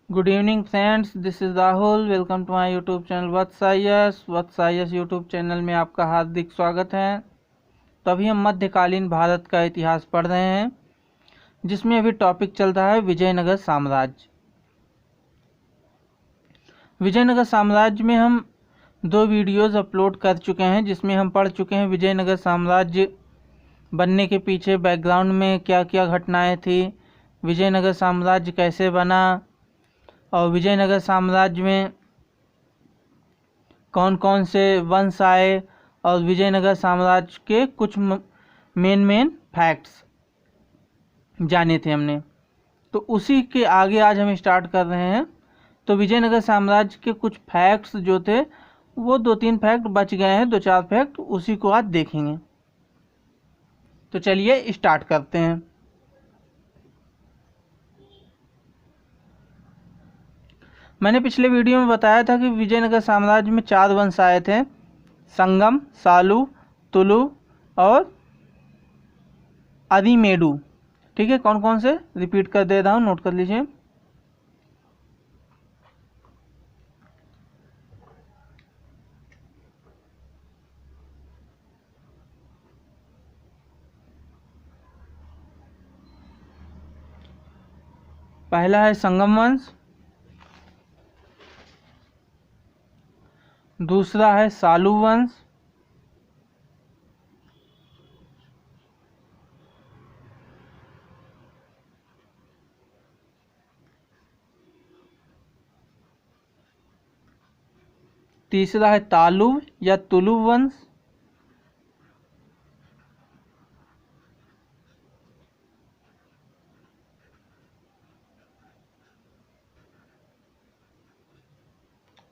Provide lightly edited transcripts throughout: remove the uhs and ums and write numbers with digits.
Good evening friends, this is Rahul. Welcome to my YouTube channel Vats YouTube channel में आपका हार्दिक स्वागत है। तो अभी हम मध्यकालीन भारत का इतिहास पढ़ रहे हैं, जिसमें अभी टॉपिक चल रहा है विजयनगर साम्राज्य। विजयनगर साम्राज्य में हम 2 वीडियोज़ अपलोड कर चुके हैं, जिसमें हम पढ़ चुके हैं विजयनगर साम्राज्य बनने के पीछे बैकग्राउंड में क्या क्या घटनाएं थी, विजयनगर साम्राज्य कैसे बना और विजयनगर साम्राज्य में कौन कौन से वंश आए और विजयनगर साम्राज्य के कुछ मेन फैक्ट्स जाने थे हमने। तो उसी के आगे आज हम स्टार्ट कर रहे हैं। तो विजयनगर साम्राज्य के कुछ फैक्ट्स जो थे वो 2-3 फैक्ट बच गए हैं, 2-4 फैक्ट उसी को आज देखेंगे। तो चलिए स्टार्ट करते हैं। मैंने पिछले वीडियो में बताया था कि विजयनगर साम्राज्य में 4 वंश आए थे, संगम, सालू, तुलु और अरिमेडु। ठीक है, कौन कौन से रिपीट कर दे रहा हूँ, नोट कर लीजिए। पहला है संगम वंश, दूसरा है सालू वंश, तीसरा है तालु या तुलु वंश,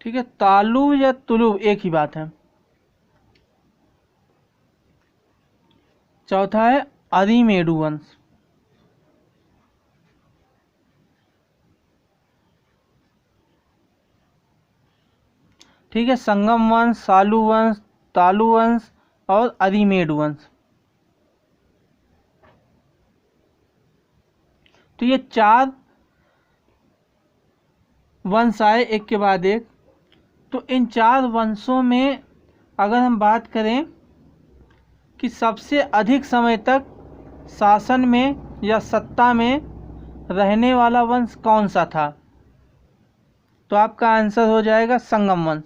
ठीक है, तालु या तुलु एक ही बात है। चौथा है अरिमेडु वंश। ठीक है, संगम वंश, सालू वंश, तालु वंश और अरिमेडु वंश। तो ये 4 वंश आए एक के बाद एक। तो इन 4 वंशों में अगर हम बात करें कि सबसे अधिक समय तक शासन में या सत्ता में रहने वाला वंश कौन सा था, तो आपका आंसर हो जाएगा संगम वंश।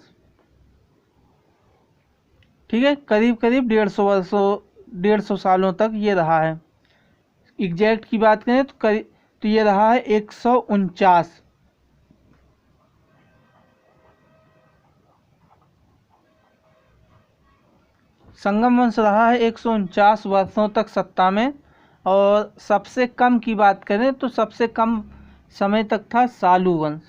ठीक है, करीब करीब 150 सालों तक ये रहा है। एग्जैक्ट की बात करें तो ये रहा है 149। संगम वंश रहा है 149 वर्षों तक सत्ता में। और सबसे कम की बात करें तो सबसे कम समय तक था सालू वंश।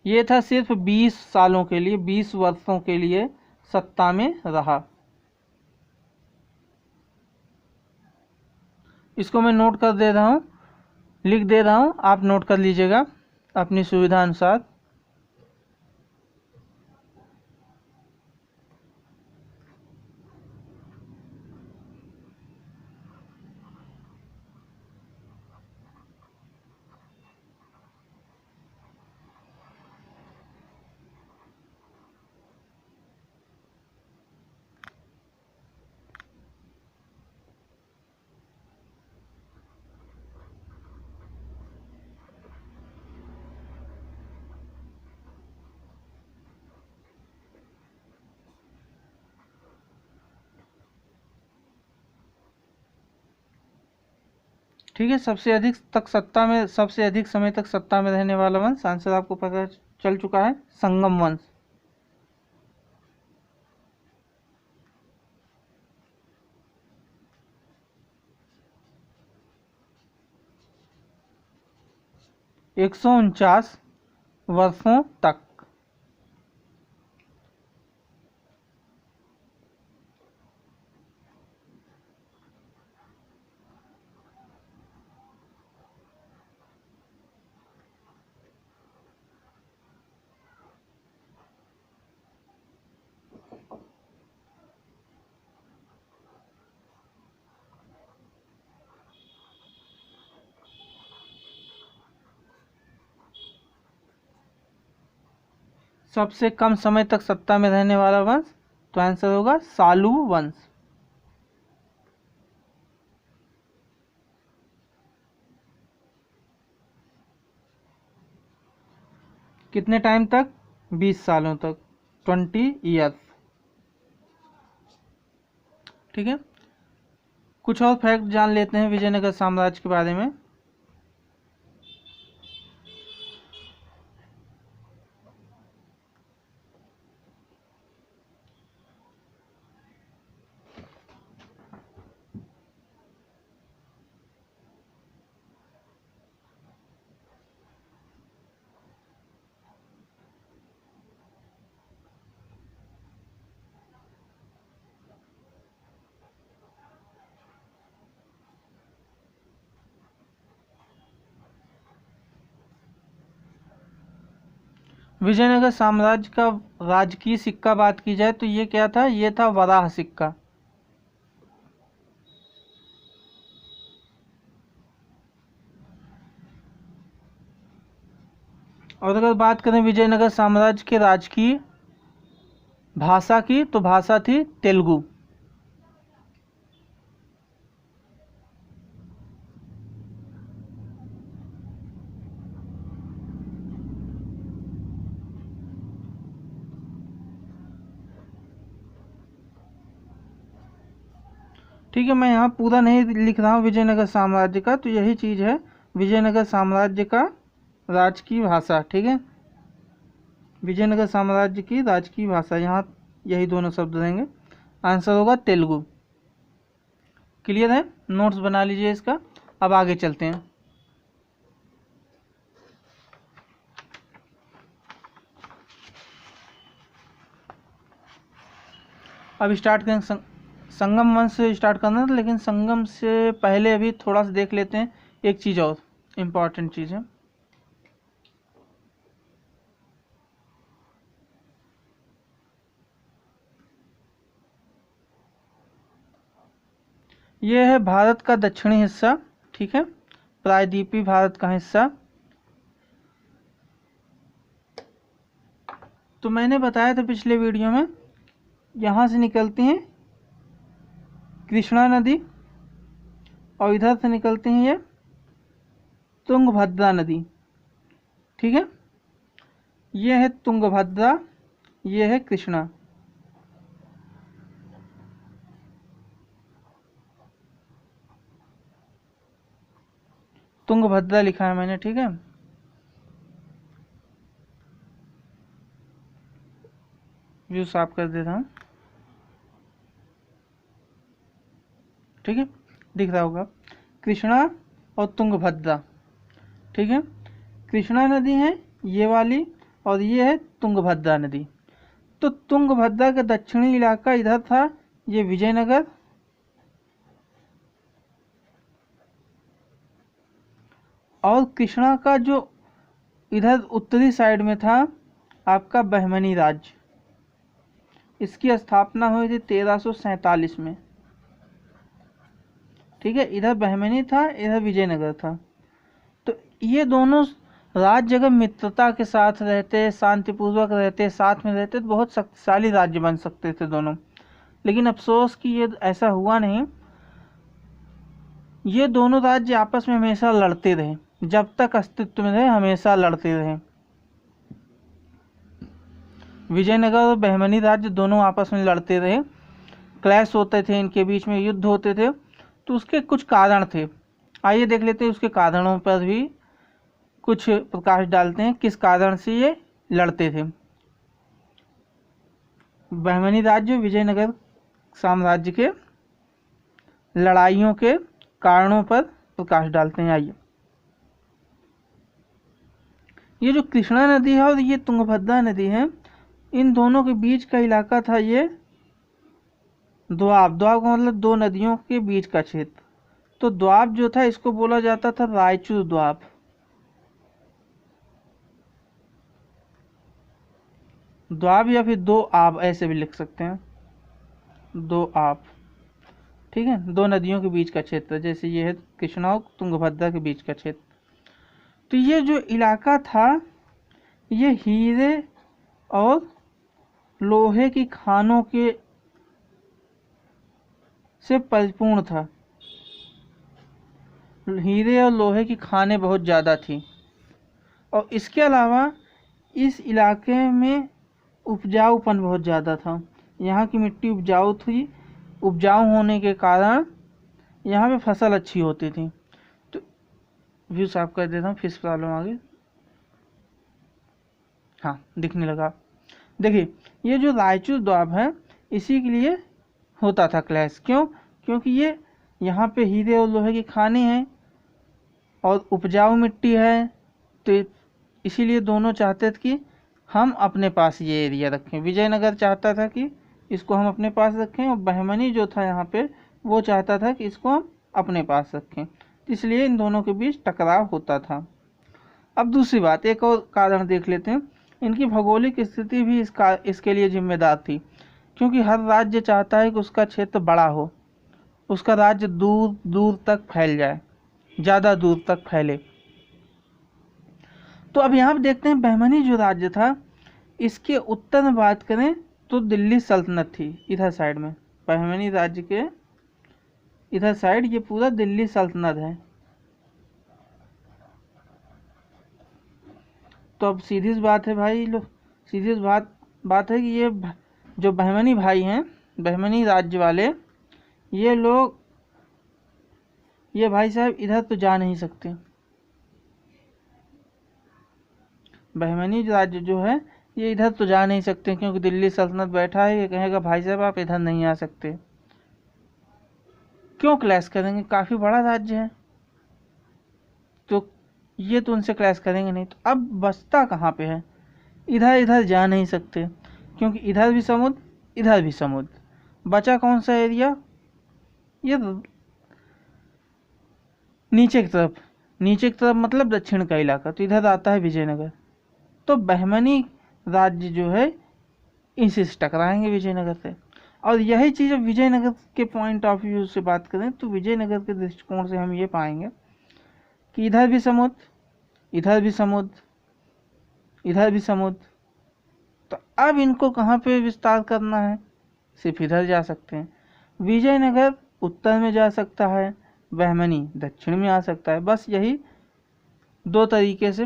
ये था सिर्फ 20 सालों के लिए, 20 वर्षों के लिए सत्ता में रहा। इसको मैं नोट कर दे रहा हूँ, लिख दे रहा हूँ, आप नोट कर लीजिएगा अपनी सुविधा अनुसार। ठीक है, सबसे अधिक समय तक सत्ता में रहने वाला वंश, आंसर आपको पता चल चुका है, संगम वंश। एक 149 वर्षों तक। सबसे कम समय तक सत्ता में रहने वाला वंश, तो आंसर होगा सालू वंश। कितने टाइम तक? 20 सालों तक, 20 ईयर्स। ठीक है, कुछ और फैक्ट जान लेते हैं विजयनगर साम्राज्य के बारे में। विजयनगर साम्राज्य का राजकीय सिक्का बात की जाए तो ये क्या था? ये था वराह सिक्का। और अगर बात करें विजयनगर साम्राज्य के राजकीय भाषा की, तो भाषा थी तेलुगु। ठीक है, मैं यहाँ पूरा नहीं लिख रहा हूँ विजयनगर साम्राज्य का, तो यही चीज़ है विजयनगर साम्राज्य का राजकीय भाषा। ठीक है, विजयनगर साम्राज्य की राजकीय भाषा, यहाँ यही दोनों शब्द रहेंगे। आंसर होगा तेलुगु। क्लियर है? नोट्स बना लीजिए इसका। अब आगे चलते हैं। अब स्टार्ट करें संगम वंश से स्टार्ट करना था, लेकिन संगम से पहले अभी थोड़ा सा देख लेते हैं एक चीज़ और इम्पॉर्टेंट चीज़ है। ये है भारत का दक्षिणी हिस्सा। ठीक है, प्रायद्वीपीय भारत का हिस्सा। तो मैंने बताया था पिछले वीडियो में, यहाँ से निकलती हैं कृष्णा नदी और इधर से निकलती हैं ये तुंगभद्रा नदी। ठीक है, ये है तुंगभद्रा, ये है कृष्णा। तुंगभद्रा लिखा है मैंने। ठीक है, व्यू साफ कर देता हूँ। ठीक है, दिख रहा होगा कृष्णा और तुंगभद्रा। ठीक है, कृष्णा नदी है ये वाली और ये है तुंगभद्रा नदी। तो तुंगभद्रा का दक्षिणी इलाका इधर था, ये विजयनगर, और कृष्णा का जो इधर उत्तरी साइड में था आपका बहमनी राज्य। इसकी स्थापना हुई थी 1347 में। ठीक है, इधर बहमनी था, इधर विजयनगर था। तो ये दोनों राज्य अगर मित्रता के साथ रहते, शांतिपूर्वक रहते, साथ में रहते, तो बहुत शक्तिशाली राज्य बन सकते थे दोनों। लेकिन अफसोस कि ये ऐसा हुआ नहीं। ये दोनों राज्य आपस में हमेशा लड़ते रहे, जब तक अस्तित्व में रहे हमेशा लड़ते रहे। विजयनगर और बहमनी राज्य दोनों आपस में लड़ते रहे, क्लैश होते थे, इनके बीच में युद्ध होते थे। तो उसके कुछ कारण थे, आइए देख लेते हैं। उसके कारणों पर भी कुछ प्रकाश डालते हैं, किस कारण से ये लड़ते थे। बहमनी राज्य विजयनगर साम्राज्य के लड़ाइयों के कारणों पर प्रकाश डालते हैं। आइए, ये जो कृष्णा नदी है और ये तुंगभद्रा नदी है, इन दोनों के बीच का इलाका था ये द्वाब। द्वाब का मतलब दो नदियों के बीच का क्षेत्र। तो द्वाब जो था इसको बोला जाता था रायचूर द्वाब। द्वाब या फिर दो आब ऐसे भी लिख सकते हैं, दो आब। ठीक है, दो नदियों के बीच का क्षेत्र, जैसे ये है कृष्णा और तुंगभद्रा के बीच का क्षेत्र। तो ये जो इलाका था ये हीरे और लोहे की खानों के से परिपूर्ण था। हीरे और लोहे की खानें बहुत ज़्यादा थी, और इसके अलावा इस इलाके में उपजाऊपन बहुत ज़्यादा था। यहाँ की मिट्टी उपजाऊ थी, उपजाऊ होने के कारण यहाँ पे फसल अच्छी होती थी। तो व्यू साफ कर देता हूँ, फिश प्रॉब्लम आ गई। हाँ, दिखने लगा। देखिए, ये जो रायचूर द्वीप है, इसी के लिए होता था क्लैश। क्यों? क्योंकि ये यहाँ पे हीरे और लोहे की खानें हैं और उपजाऊ मिट्टी है, तो इसीलिए दोनों चाहते थे कि हम अपने पास ये एरिया रखें। विजयनगर चाहता था कि इसको हम अपने पास रखें, और बहमनी जो था यहाँ पे, वो चाहता था कि इसको हम अपने पास रखें। इसलिए इन दोनों के बीच टकराव होता था। अब दूसरी बात, एक और कारण देख लेते हैं। इनकी भौगोलिक स्थिति भी इसके लिए जिम्मेदार थी, क्योंकि हर राज्य चाहता है कि उसका क्षेत्र बड़ा हो, उसका राज्य दूर दूर तक फैल जाए, ज़्यादा दूर तक फैले। तो अब यहाँ पे देखते हैं, बहमनी जो राज्य था, इसके उत्तर में बात करें तो दिल्ली सल्तनत थी। इधर साइड में बहमनी राज्य के इधर साइड ये पूरा दिल्ली सल्तनत है। तो अब सीधी सी बात है भाई लोग, सीधी सी बात है कि ये जो बहमनी भाई हैं, बहमनी राज्य वाले, ये लोग, ये भाई साहब इधर तो जा नहीं सकते। बहमनी राज्य जो है, ये इधर तो जा नहीं सकते, क्योंकि दिल्ली सल्तनत बैठा है। ये कहेगा भाई साहब आप इधर नहीं आ सकते। क्यों क्लैश करेंगे? काफ़ी बड़ा राज्य है, तो ये तो उनसे क्लैश करेंगे नहीं। तो अब बसता कहाँ पे है? इधर जा नहीं सकते, क्योंकि इधर भी समुद्र, इधर भी समुद्र। बचा कौन सा एरिया? ये नीचे की तरफ मतलब दक्षिण का इलाका। तो इधर आता है विजयनगर। तो बहमनी राज्य जो है, इनसे टकराएंगे विजयनगर से। और यही चीज़ विजयनगर के पॉइंट ऑफ व्यू से बात करें तो विजयनगर के दृष्टिकोण से हम ये पाएंगे कि इधर भी समुद्र, इधर भी समुद्र, इधर भी समुद्र। तो अब इनको कहाँ पे विस्तार करना है? सिर्फ इधर जा सकते हैं। विजयनगर उत्तर में जा सकता है, बहमनी दक्षिण में आ सकता है। बस यही दो तरीके से,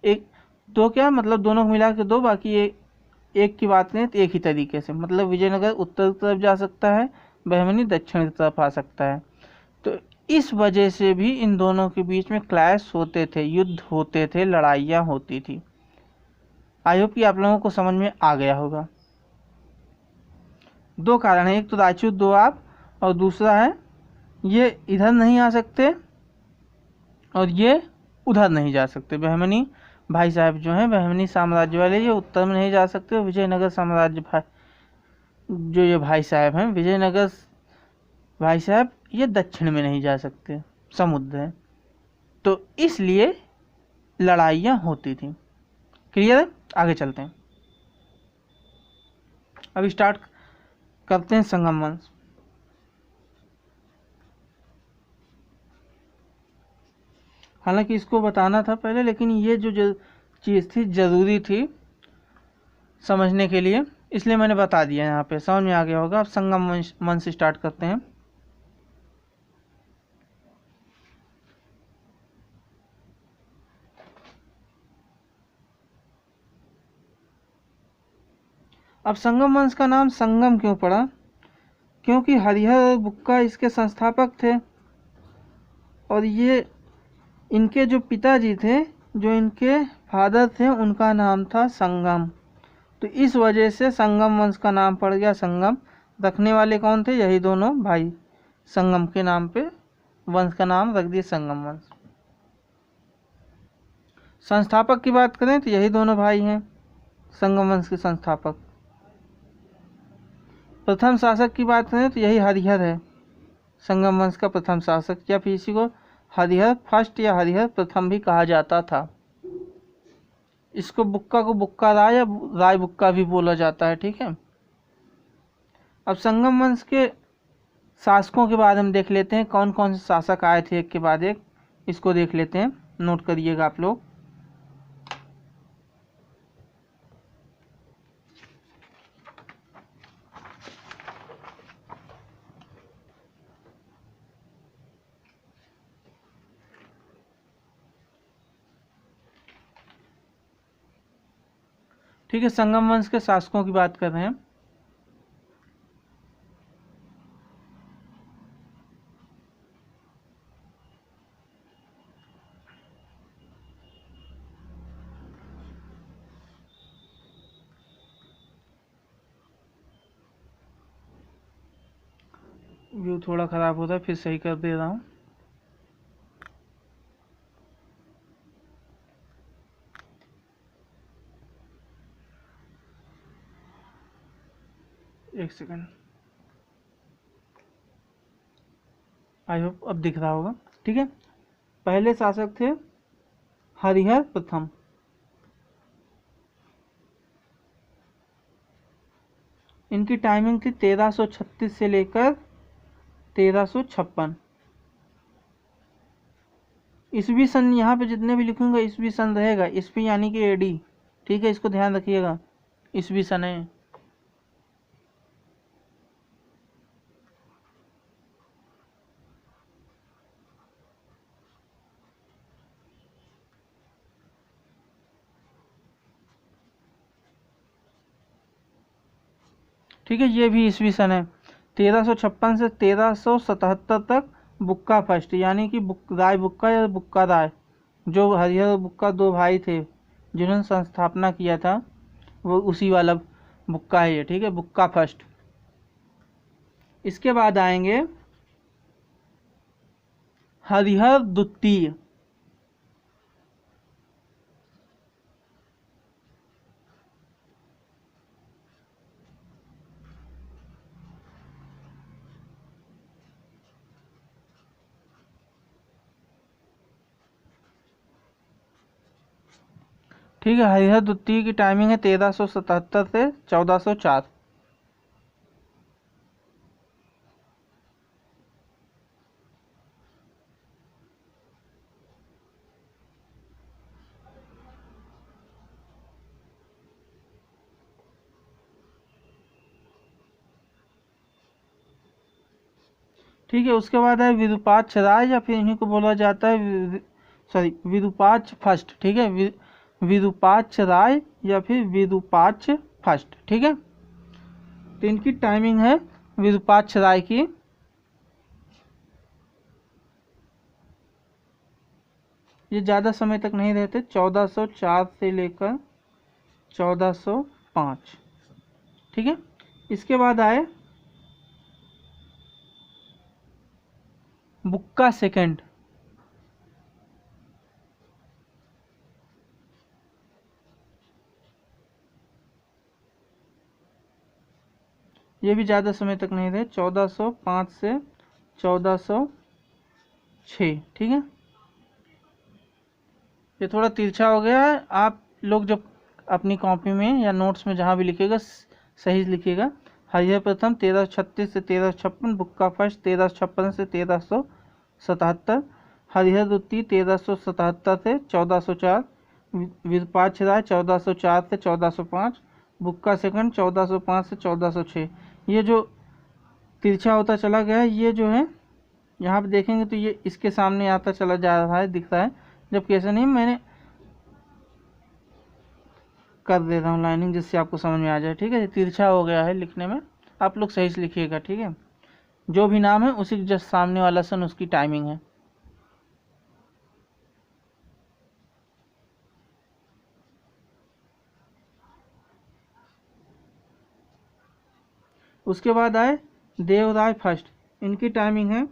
एक दो क्या मतलब दोनों को मिला के दो, बाकी एक की बात करें तो एक ही तरीके से, मतलब विजयनगर उत्तर की तरफ जा सकता है, बहमनी दक्षिण की तरफ आ सकता है। तो इस वजह से भी इन दोनों के बीच में क्लैश होते थे, युद्ध होते थे, लड़ाइयाँ होती थी। आई होप कि आप लोगों को समझ में आ गया होगा। दो कारण है, एक तो रायचूर द्वीप, और दूसरा है ये इधर नहीं आ सकते और ये उधर नहीं जा सकते। बहमनी भाई साहब जो हैं, बहमनी साम्राज्य वाले, ये उत्तर में नहीं जा सकते। विजयनगर साम्राज्य भाई जो ये भाई साहब हैं, विजयनगर भाई साहब, ये दक्षिण में नहीं जा सकते, समुद्र है। तो इसलिए लड़ाइयाँ होती थी। क्लियर है? आगे चलते हैं। अब स्टार्ट करते हैं संगम वंश। हालांकि इसको बताना था पहले, लेकिन ये जो चीज़ थी ज़रूरी थी समझने के लिए, इसलिए मैंने बता दिया। यहाँ पे समझ में आ गया होगा। अब संगम वंश स्टार्ट करते हैं। अब संगम वंश का नाम संगम क्यों पड़ा? क्योंकि हरिहर और बुक्का इसके संस्थापक थे, और ये इनके जो पिताजी थे, जो इनके फादर थे, उनका नाम था संगम। तो इस वजह से संगम वंश का नाम पड़ गया संगम। रखने वाले कौन थे? यही दोनों भाई। संगम के नाम पे वंश का नाम रख दिए संगम वंश। संस्थापक की बात करें तो यही दोनों भाई हैं संगम वंश के संस्थापक। प्रथम शासक की बात करें तो यही हरिहर है, संगम वंश का प्रथम शासक, या फिर इसी को हरिहर फर्स्ट या हरिहर प्रथम भी कहा जाता था। इसको बुक्का को बुक्का राय या राय बुक्का भी बोला जाता है। ठीक है। अब संगम वंश के शासकों के बारे में देख लेते हैं, कौन कौन से शासक आए थे एक के बाद एक। इसको देख लेते हैं, नोट करिएगा आप लोग। ठीक है, संगम वंश के शासकों की बात कर रहे हैं। व्यू थोड़ा ख़राब होता है, फिर सही कर दे रहा हूँ। एक सेकंड, आई होप अब दिख रहा होगा। ठीक है, पहले शासक थे हरिहर प्रथम। इनकी टाइमिंग थी 1336 से लेकर 1356। ईस्वी सन यहाँ पे जितने भी लिखूंगा ईस्वी सन रहेगा, ईस्वी यानी कि एडी। ठीक है, इसको ध्यान रखिएगा, ईस्वी सन है। ठीक है, ये भी ईस्वी सन है। 1356 से 1377 तक बुक्का फर्स्ट, यानी कि राय बुक्का या बुक्का राय, जो हरिहर बुक्का दो भाई थे जिन्होंने संस्थापना किया था, वो उसी वाला बुक्का है ये। ठीक है, बुक्का फर्स्ट। इसके बाद आएंगे हरिहर द्वितीय। ठीक है, हरिहर द्वितीय की टाइमिंग है 1377 से 1404। ठीक है, उसके बाद है विरूपाक्ष राय, या फिर इन्हीं को बोला जाता है सॉरी विरूपाक्ष फर्स्ट। ठीक है, विरूपाक्ष राय या फिर विरूपाक्ष फर्स्ट। ठीक है, तो इनकी टाइमिंग है विरूपाक्ष राय की, ये ज़्यादा समय तक नहीं रहते, 1404 से लेकर 1405। ठीक है, इसके बाद आए बुक्का सेकंड। ये भी ज़्यादा समय तक नहीं रहे, 1405 से 1406। ठीक है, ये थोड़ा तिरछा हो गया है, आप लोग जब अपनी कॉपी में या नोट्स में जहाँ भी लिखिएगा सही लिखिएगा। हरिहर प्रथम 1336 से 1356, बुक्का फर्स्ट 1356 से 1377, हरिहर द्वितीय 1377 से 1404, विरूपाक्ष राय 1404 से 1405, बुक्का सेकंड 1405 से 1406। ये जो तिरछा होता चला गया है, ये जो है यहाँ पे देखेंगे तो ये इसके सामने आता चला जा रहा है, दिख रहा है, जबकि ऐसा नहीं। मैंने कर देता हूँ लाइनिंग जिससे आपको समझ में आ जाए। ठीक है, ये तिरछा हो गया है लिखने में, आप लोग सही से लिखिएगा। ठीक है, जो भी नाम है उसी जस्ट सामने वाला सन उसकी टाइमिंग है। उसके बाद आए देवराय फर्स्ट, इनकी टाइमिंग है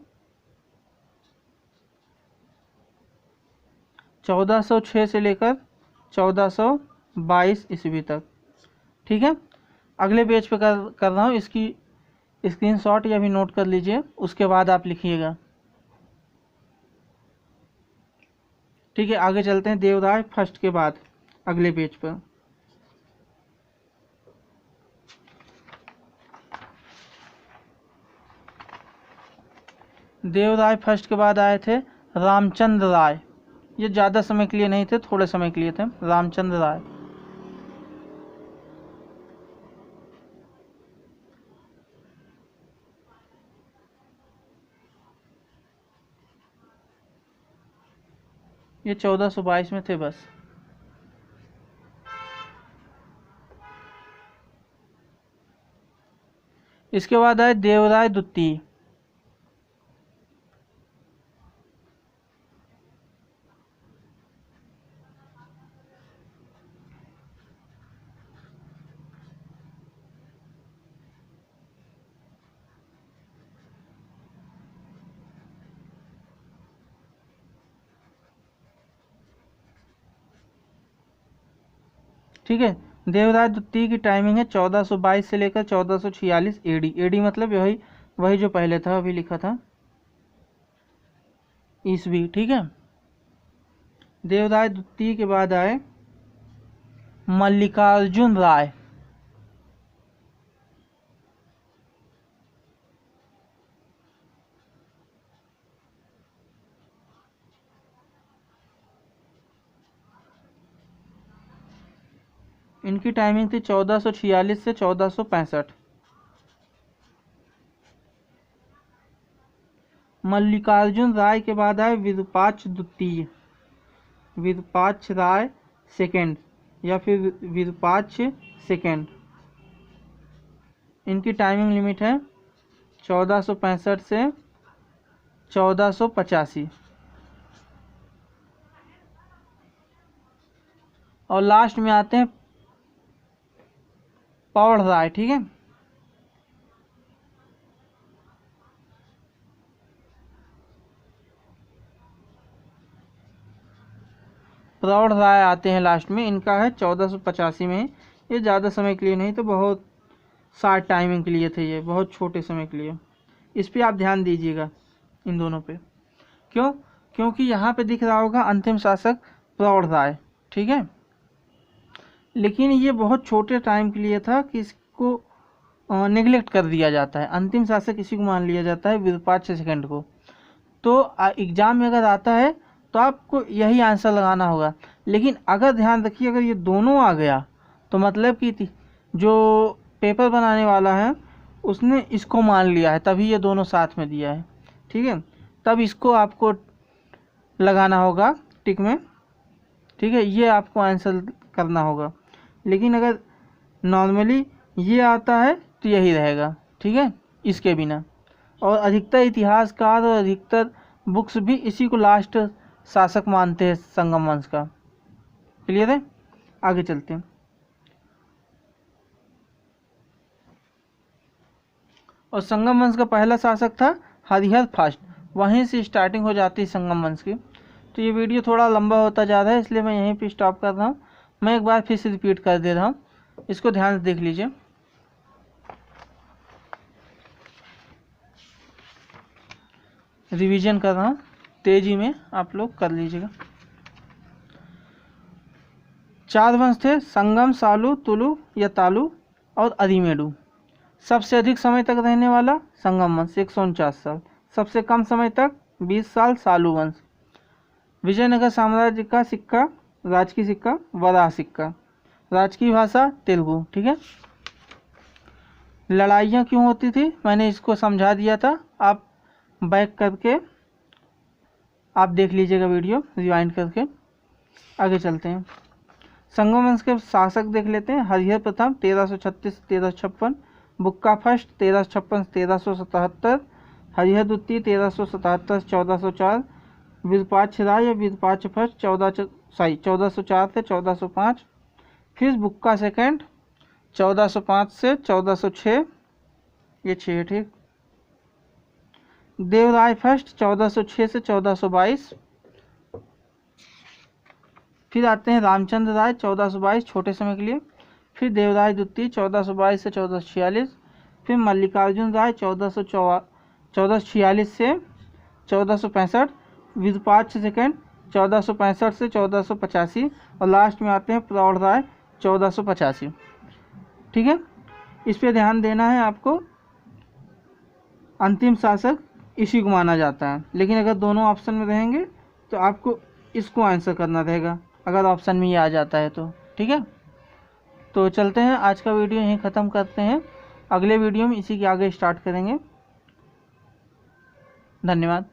1406 से लेकर 1422 ईस्वी तक। ठीक है, अगले पेज पे कर रहा हूँ, इसकी स्क्रीनशॉट या भी नोट कर लीजिए, उसके बाद आप लिखिएगा। ठीक है, आगे चलते हैं देवराय फर्स्ट के बाद अगले पेज पर। देवराय फर्स्ट के बाद आए थे रामचंद्र राय। ये ज़्यादा समय के लिए नहीं थे, थोड़े समय के लिए थे, रामचंद्र राय। ये 1422 में थे बस। इसके बाद आए देवराय द्वितीय। ठीक है, देवराय द्वितीय की टाइमिंग है 1422 से लेकर 1446 एडी। एडी मतलब वही जो पहले था, अभी लिखा था ईस्वी। ठीक है, देवराय द्वितीय के बाद आए मल्लिकार्जुन राय। इनकी टाइमिंग थी 1446 से 1465। मल्लिकार्जुन राय के बाद आए विरूपाक्ष द्वितीय, विरूपाक्ष राय सेकेंड या फिर विरूपाक्ष सेकेंड। इनकी टाइमिंग लिमिट है 1465 से 1485। और लास्ट में आते हैं प्रौढ़ राय। ठीक है, प्रौढ़ राय आते हैं लास्ट में। इनका है 1485 में। ये ज़्यादा समय के लिए नहीं, तो बहुत शार्ट टाइमिंग के लिए थे, ये बहुत छोटे समय के लिए। इस पे आप ध्यान दीजिएगा, इन दोनों पे। क्यों? क्योंकि यहाँ पे दिख रहा होगा अंतिम शासक प्रौढ़ राय। ठीक है, लेकिन ये बहुत छोटे टाइम के लिए था कि इसको नेग्लेक्ट कर दिया जाता है। अंतिम शासक इसी को मान लिया जाता है, विरूपाक्ष सेकंड को। तो एग्जाम में अगर आता है तो आपको यही आंसर लगाना होगा। लेकिन अगर ध्यान रखिए, अगर ये दोनों आ गया तो मतलब कि जो पेपर बनाने वाला है उसने इसको मान लिया है, तभी ये दोनों साथ में दिया है। ठीक है, तब इसको आपको लगाना होगा टिक में। ठीक है, ये आपको आंसर करना होगा। लेकिन अगर नॉर्मली ये आता है तो यही रहेगा। ठीक है, इसके बिना। और अधिकतर इतिहासकार और अधिकतर बुक्स भी इसी को लास्ट शासक मानते हैं संगम वंश का। क्लियर है? आगे चलते हैं। और संगम वंश का पहला शासक था हरिहर फर्स्ट। वहीं से स्टार्टिंग हो जाती है संगम वंश की। तो ये वीडियो थोड़ा लंबा होता जा रहा है, इसलिए मैं यहीं पे स्टॉप कर रहा हूँ। मैं एक बार फिर से रिपीट कर दे रहा हूँ, इसको ध्यान से देख लीजिए। रिवीजन कर रहा हूँ, तेजी में आप लोग कर लीजिएगा। 4 वंश थे, संगम, सालू, तुलु या तालु और अरिमेडु। सबसे अधिक समय तक रहने वाला संगम वंश 149 साल। सबसे कम समय तक 20 साल सालू वंश। विजयनगर साम्राज्य का सिक्का, राजकीय सिक्का वराह सिक्का। राजकीय भाषा तेलुगु। ठीक है, लड़ाइयाँ क्यों होती थी मैंने इसको समझा दिया था, आप बैक करके आप देख लीजिएगा वीडियो रिवाइंड करके। आगे चलते हैं। संगम वंश के शासक देख लेते हैं। हरिहर प्रथम 1336 1356, बुक्का फर्स्ट 1356 1377, हरिहर द्वितीय 1377 1404, विरूपाक्ष राय या विरूपाक्ष फर्स्ट 1404 से 1405, फिर बुक्का सेकंड 1405 से 1406, ये 6 ठीक। देवराय फर्स्ट 1406 से 1422, फिर आते हैं रामचंद्र राय 1422 छोटे समय के लिए, फिर देवराय द्वितीय 1422 से 1446, फिर मल्लिकार्जुन राय 1446 से 1465, विरूपाक्ष सेकंड 1465 से 1485 और लास्ट में आते हैं प्रौढ़ राय 1485। ठीक है, इस पे ध्यान देना है आपको। अंतिम शासक इसी को माना जाता है, लेकिन अगर दोनों ऑप्शन में रहेंगे तो आपको इसको आंसर करना रहेगा, अगर ऑप्शन में ये आ जाता है तो। ठीक है, तो चलते हैं, आज का वीडियो यहीं ख़त्म करते हैं। अगले वीडियो में इसी के आगे स्टार्ट करेंगे। धन्यवाद।